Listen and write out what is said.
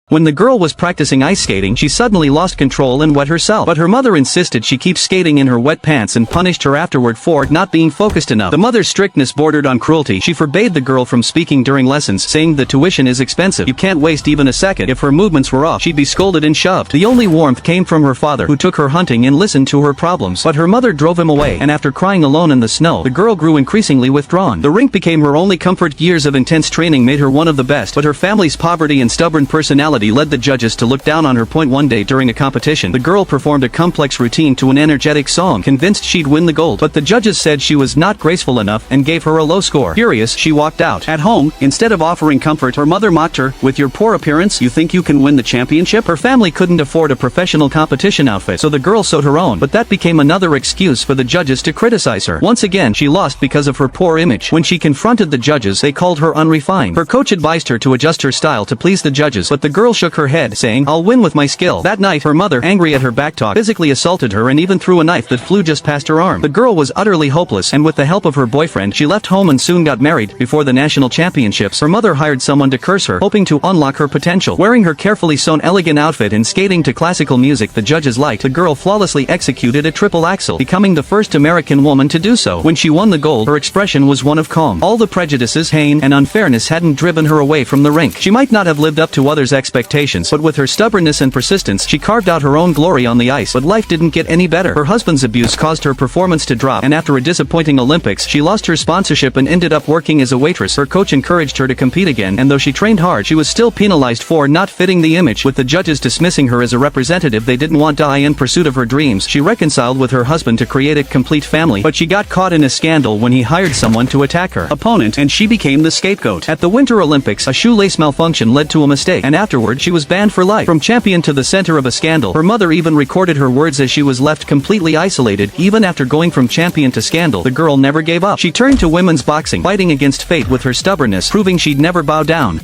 When the girl was practicing ice skating, she suddenly lost control and wet herself. But her mother insisted she keep skating in her wet pants and punished her afterward for not being focused enough. The mother's strictness bordered on cruelty. She forbade the girl from speaking during lessons, saying the tuition is expensive. You can't waste even a second. If her movements were off, she'd be scolded and shoved. The only warmth came from her father, who took her hunting and listened to her problems. But her mother drove him away, and after crying alone in the snow, the girl grew increasingly withdrawn. The rink became her only comfort. Years of intense training made her one of the best, but her family's poverty and stubborn personality led the judges to look down on her. One day during a competition, the girl performed a complex routine to an energetic song, convinced she'd win the gold. But the judges said she was not graceful enough and gave her a low score. Furious, she walked out. At home, instead of offering comfort, her mother mocked her. With your poor appearance, you think you can win the championship? Her family couldn't afford a professional competition outfit, so the girl sewed her own. But that became another excuse for the judges to criticize her. Once again, she lost because of her poor image. When she confronted the judges, they called her unrefined. Her coach advised her to adjust her style to please the judges, but the girl shook her head, saying, "I'll win with my skill." That night, her mother, angry at her backtalk, physically assaulted her and even threw a knife that flew just past her arm. The girl was utterly hopeless, and with the help of her boyfriend, she left home and soon got married. Before the national championships, her mother hired someone to curse her, hoping to unlock her potential. Wearing her carefully sewn elegant outfit and skating to classical music the judges liked, the girl flawlessly executed a triple axel, becoming the first American woman to do so. When she won the gold, her expression was one of calm. All the prejudices, pain, and unfairness hadn't driven her away from the rink. She might not have lived up to others' expectations, but with her stubbornness and persistence, she carved out her own glory on the ice. But life didn't get any better. Her husband's abuse caused her performance to drop, and after a disappointing Olympics, she lost her sponsorship and ended up working as a waitress. Her coach encouraged her to compete again, and though she trained hard, she was still penalized for not fitting the image. With the judges dismissing her as a representative they didn't want to die in pursuit of her dreams, she reconciled with her husband to create a complete family. But she got caught in a scandal when he hired someone to attack her opponent, and she became the scapegoat. At the Winter Olympics, a shoelace malfunction led to a mistake, and afterward she was banned for life. From champion to the center of a scandal, her mother even recorded her words as she was left completely isolated. Even after going from champion to scandal, the girl never gave up. She turned to women's boxing, fighting against fate with her stubbornness, proving she'd never bow down.